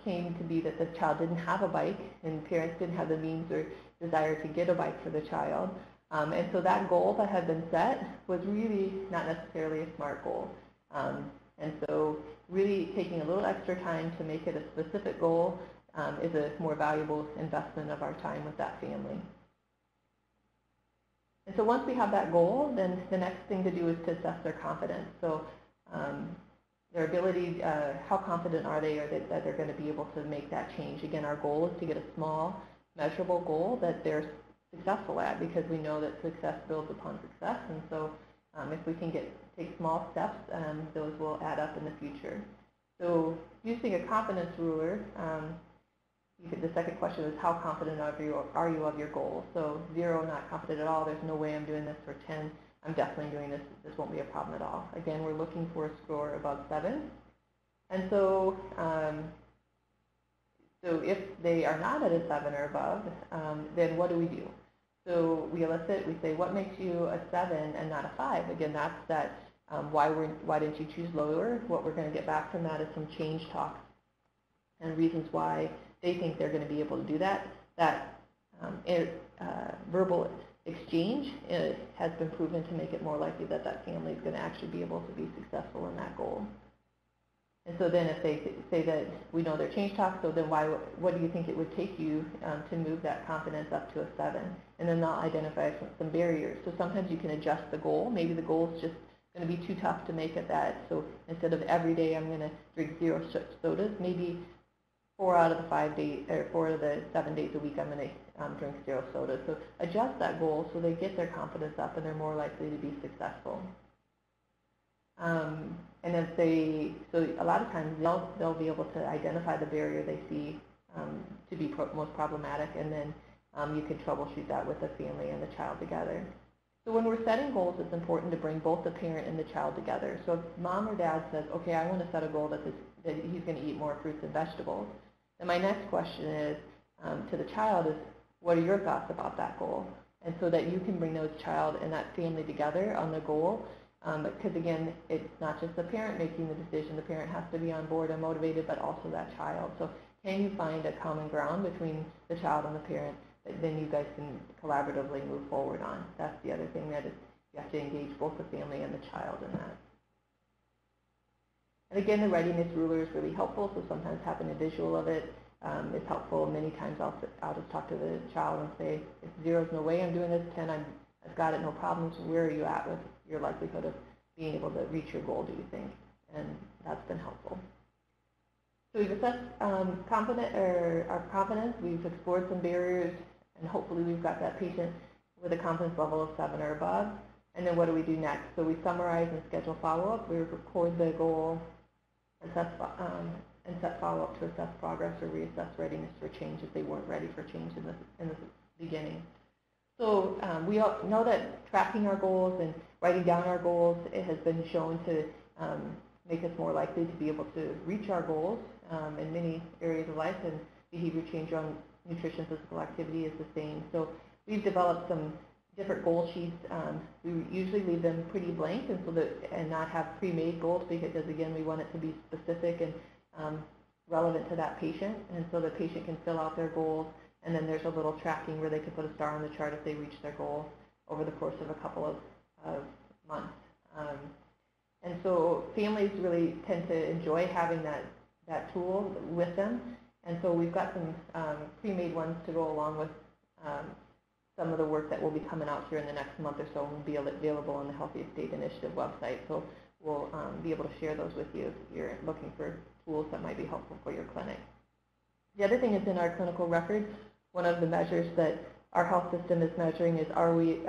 came to be that the child didn't have a bike, and parents didn't have the means or desire to get a bike for the child. And so that goal that had been set was really not necessarily a SMART goal. And so really taking a little extra time to make it a specific goal is a more valuable investment of our time with that family. And so once we have that goal, then the next thing to do is to assess their confidence. So their ability, how confident are they that they're going to be able to make that change. Again, our goal is to get a small, measurable goal that they're successful at, because we know that success builds upon success. And so if we can take small steps, those will add up in the future. So using a confidence ruler, the second question is, how confident are you of your goal? So 0, not confident at all. There's no way I'm doing this. For 10, I'm definitely doing this. This won't be a problem at all. Again, we're looking for a score above 7. And so, so if they are not at a 7 or above, then what do? So we elicit, we say, what makes you a 7 and not a 5? Again, that's that why didn't you choose lower? What we're going to get back from that is some change talk and reasons why they think they're going to be able to do that. That verbal exchange has been proven to make it more likely that that family is going to actually be able to be successful in that goal. And so then if they say that we know their change talk, so then what do you think it would take you to move that confidence up to a 7? And then they'll identify some barriers. So sometimes you can adjust the goal. Maybe the goal is just going to be too tough to make it that. So instead of every day I'm going to drink 0 sodas, maybe 4 out of the 5 days, or 4 of the 7 days a week I'm going to drink 0 sodas. So adjust that goal so they get their confidence up and they're more likely to be successful. And if so a lot of times they'll be able to identify the barrier they see to be most problematic, and then you can troubleshoot that with the family and the child together. So when we're setting goals, it's important to bring both the parent and the child together. So if mom or dad says, okay, I want to set a goal that he's going to eat more fruits and vegetables, then my next question is to the child is, what are your thoughts about that goal? And so that you can bring those child and that family together on the goal. Because again, it's not just the parent making the decision. The parent has to be on board and motivated, but also that child. So can you find a common ground between the child and the parent that then you guys can collaboratively move forward on? That's the other thing, that is you have to engage both the family and the child in that. And again, the readiness ruler is really helpful, so sometimes having a visual of it is helpful. Many times I'll just talk to the child and say, if 0 is no way I'm doing this, 10 I've got it, no problems. Where are you at with your likelihood of being able to reach your goal, do you think? And that's been helpful. So we've assessed our confidence, we've explored some barriers, and hopefully we've got that patient with a confidence level of 7 or above. And then what do we do next? So we summarize and schedule follow-up. We record the goal, and set follow-up to assess progress or reassess readiness for change if they weren't ready for change in the beginning. So we all know that tracking our goals and writing down our goals, it has been shown to make us more likely to be able to reach our goals in many areas of life, and behavior change on nutrition, physical activity is the same. So we've developed some different goal sheets. We usually leave them pretty blank and not have pre-made goals, because again, we want it to be specific and relevant to that patient, and so the patient can fill out their goals. And then there's a little tracking where they can put a star on the chart if they reach their goal over the course of a couple of months. And so families really tend to enjoy having that tool with them. And so we've got some pre-made ones to go along with some of the work that will be coming out here in the next month or so, and will be available on the Healthy Estate Initiative website. So we'll be able to share those with you if you're looking for tools that might be helpful for your clinic. The other thing is in our clinical records, one of the measures that our health system is measuring is, are we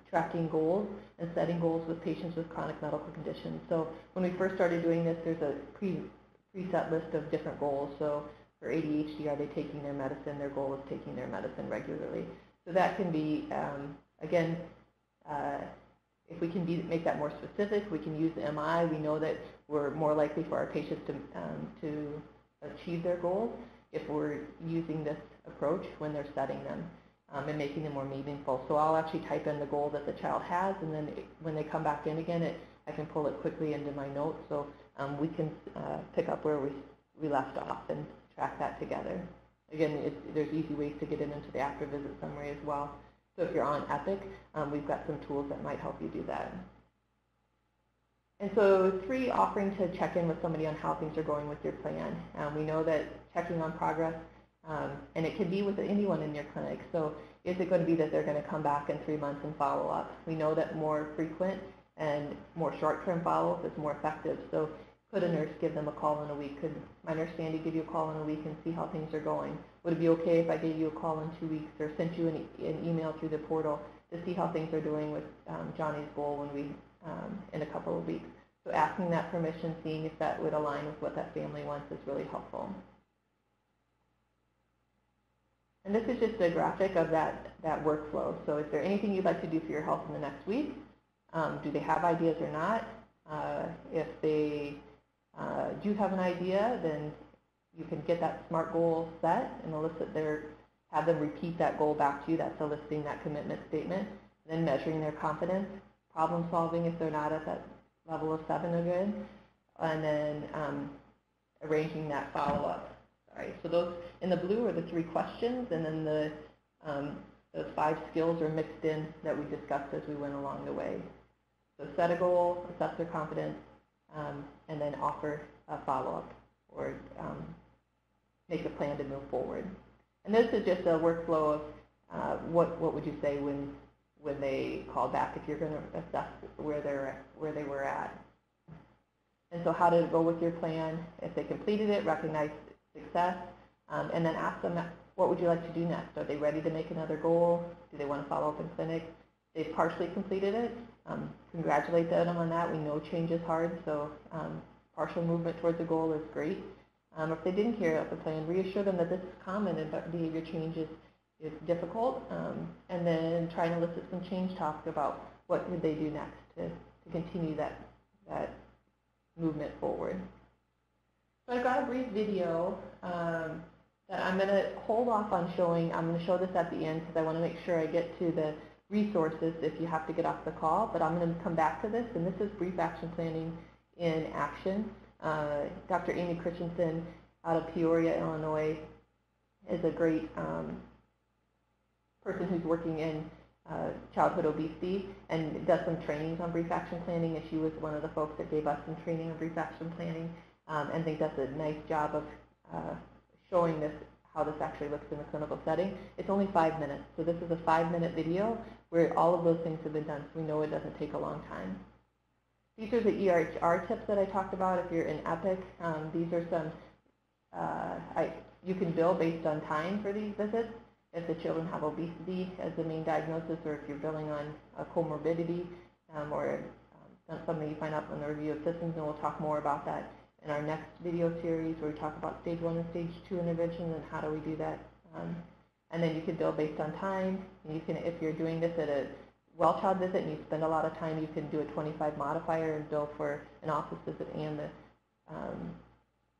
tracking goals and setting goals with patients with chronic medical conditions. So when we first started doing this, there's a preset list of different goals. So for ADHD, are they taking their medicine? Their goal is taking their medicine regularly. So that can be, again, if we can make that more specific, we can use the MI. We know that we're more likely for our patients to achieve their goals if we're using this approach when they're setting them and making them more meaningful. So I'll actually type in the goal that the child has, and then when they come back in again, I can pull it quickly into my notes, so we can pick up where we left off and track that together. Again, there's easy ways to get it into the after-visit summary as well. So if you're on Epic, we've got some tools that might help you do that. And so 3, offering to check in with somebody on how things are going with your plan. We know that checking on progress, and it can be with anyone in your clinic. So is it going to be that they're going to come back in 3 months and follow up? We know that more frequent and more short-term follow-up is more effective. So could a nurse give them a call in a week? Could my nurse Sandy give you a call in a week and see how things are going? Would it be okay if I gave you a call in 2 weeks or sent you an email through the portal to see how things are doing with Johnny's goal when we in a couple of weeks? So asking that permission, seeing if that would align with what that family wants is really helpful. And this is just a graphic of that workflow. So is there anything you'd like to do for your health in the next week? Do they have ideas or not? If they do have an idea, then you can get that SMART goal set and have them repeat that goal back to you. That's eliciting that commitment statement. Then measuring their confidence, problem solving if they're not at that level of 7 again, and then arranging that follow-up. Sorry, so those in the blue are the 3 questions, and then those 5 skills are mixed in that we discussed as we went along the way. So set a goal, assess their confidence, and then offer a follow-up or make a plan to move forward. And this is just a workflow of what would you say when they call back if you're going to assess where they were at. And so how did it go with your plan? If they completed it, recognize success, and then ask them, what would you like to do next? Are they ready to make another goal? Do they want to follow up in clinic? They've partially completed it. Congratulate them on that. We know change is hard, so partial movement towards a goal is great. If they didn't carry out the plan, reassure them that this is common and that behavior change is difficult, and then try and elicit some change talk about what would they do next to continue that movement forward. So I've got a brief video that I'm going to hold off on showing. I'm going to show this at the end because I want to make sure I get to the resources if you have to get off the call, but I'm going to come back to this, and this is brief action planning in action. Dr. Amy Christensen out of Peoria, Illinois, is a great person who's working in childhood obesity and does some trainings on brief action planning, and she was one of the folks that gave us some training on brief action planning, and I think does a nice job of showing how this actually looks in a clinical setting. It's only 5 minutes, so this is a 5-minute video where all of those things have been done, so we know it doesn't take a long time. These are the EHR tips that I talked about if you're in Epic. These are some, you can bill based on time for these visits if the children have obesity as the main diagnosis, or if you're billing on a comorbidity or something you find out from the review of systems, and we'll talk more about that in our next video series where we talk about stage 1 and stage 2 intervention and how do we do that. And then you can bill based on time. And you can, if you're doing this at a well-child visit and you spend a lot of time, you can do a 25 modifier and bill for an office visit and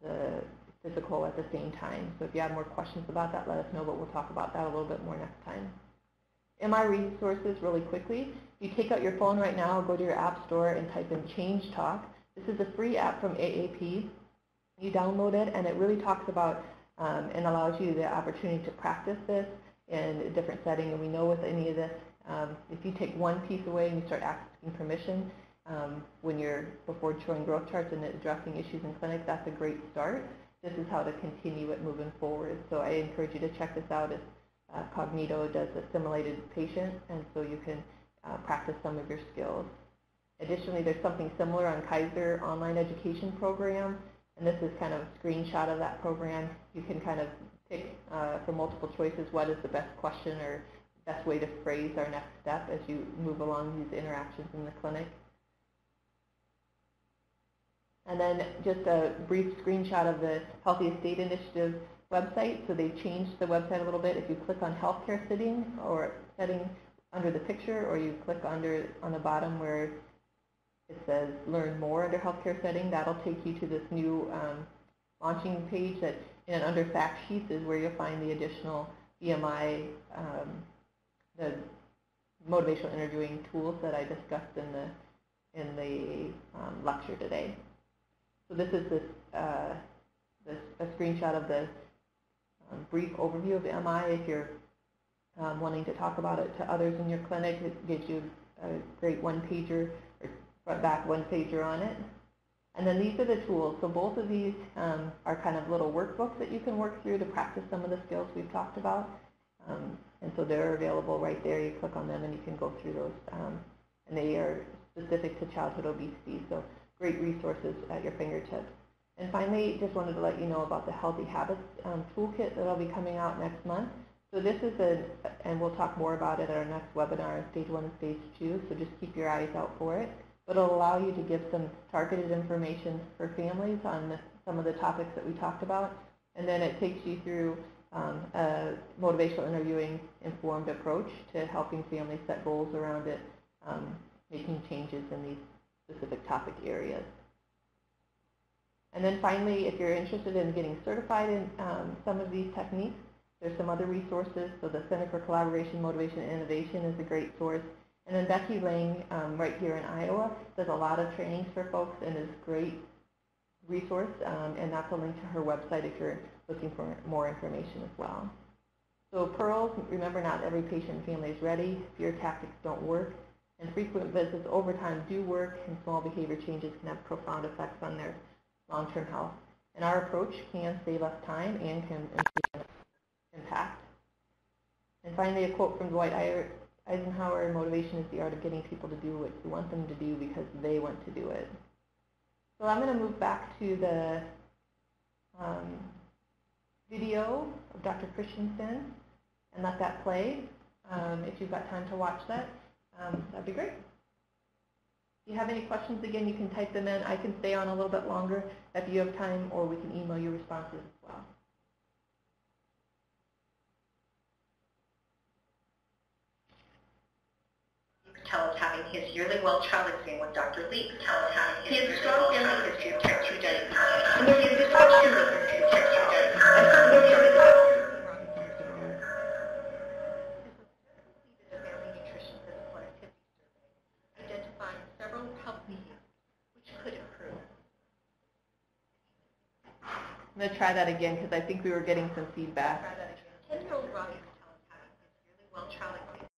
the physical at the same time. So if you have more questions about that, let us know, but we'll talk about that a little bit more next time. MI resources really quickly. If you take out your phone right now, go to your app store and type in Change Talk. This is a free app from AAP. You download it, and it really talks about and allows you the opportunity to practice this in a different setting. And we know with any of this, if you take one piece away and you start asking permission before showing growth charts and addressing issues in clinic, that's a great start. This is how to continue it moving forward. So I encourage you to check this out. Cognito does a simulated patient, and so you can practice some of your skills. Additionally, there's something similar on Kaiser online education program, and this is kind of a screenshot of that program. You can kind of pick from multiple choices what is the best question or best way to phrase our next step as you move along these interactions in the clinic. And then just a brief screenshot of the Healthy Estate Initiative website. So they changed the website a little bit. If you click on healthcare setting under the picture, or you click on the bottom where it says learn more under healthcare setting, that'll take you to this new launching page that, and under fact sheets is where you'll find the additional BMI, the motivational interviewing tools that I discussed in the lecture today. So this is a screenshot of the brief overview of MI. If you're wanting to talk about it to others in your clinic, it gives you a great one-pager or front-back one-pager on it. And then these are the tools. So both of these are kind of little workbooks that you can work through to practice some of the skills we've talked about. And so they're available right there. You click on them and you can go through those. And they are specific to childhood obesity. So great resources at your fingertips. And finally, just wanted to let you know about the Healthy Habits Toolkit that will be coming out next month. So this is and we'll talk more about it at our next webinar, Stage 1 and Stage 2, so just keep your eyes out for it. But it'll allow you to give some targeted information for families on some of the topics that we talked about. And then it takes you through a motivational interviewing informed approach to helping families set goals around it, making changes in these specific topic areas. And then finally, if you're interested in getting certified in some of these techniques, there's some other resources. So the Center for Collaboration, Motivation, and Innovation is a great source. And then Becky Lang, right here in Iowa, does a lot of trainings for folks and is a great resource. And that's a link to her website if you're looking for more information as well. So pearls, remember, not every patient and family is ready. Fear tactics don't work. And frequent visits over time do work, and small behavior changes can have profound effects on their long-term health. And our approach can save us time and can improve impact. And finally, a quote from Dwight Eisenhower: motivation is the art of getting people to do what you want them to do because they want to do it. So I'm going to move back to the video of Dr. Christensen and let that play. If you've got time to watch that, that'd be great. If you have any questions, again, you can type them in. I can stay on a little bit longer if you have time, or we can email you responses as well. Patel is having his yearly well child exam with Dr. Lee. Patel is having his yearly well child exam with Dr. Lee. And there'll be a discussion with several health needs which could improve. I'm going to try that again because I think we were getting some feedback. Try that again. 10-year-old Robbie Patel is having his yearly well child exam.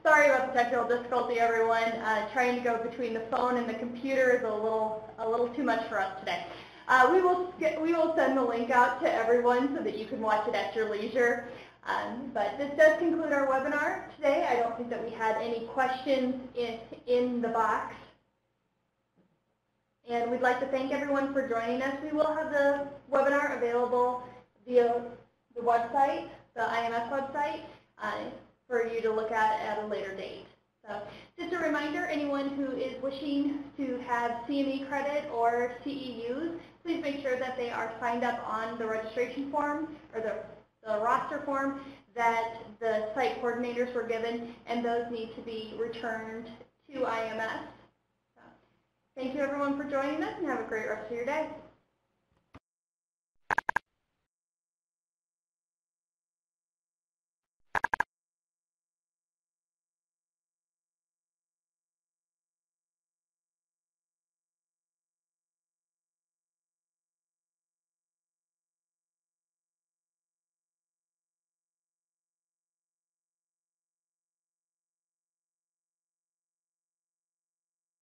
Sorry about the technical difficulty, everyone. Trying to go between the phone and the computer is a little too much for us today. We will send the link out to everyone so that you can watch it at your leisure. But this does conclude our webinar today. I don't think that we had any questions in the box. And we'd like to thank everyone for joining us. We will have the webinar available via the website, the IMS website, for you to look at a later date. So just a reminder, anyone who is wishing to have CME credit or CEUs, please make sure that they are signed up on the registration form or the roster form that the site coordinators were given, and those need to be returned to IMS. So, thank you everyone for joining us, and have a great rest of your day.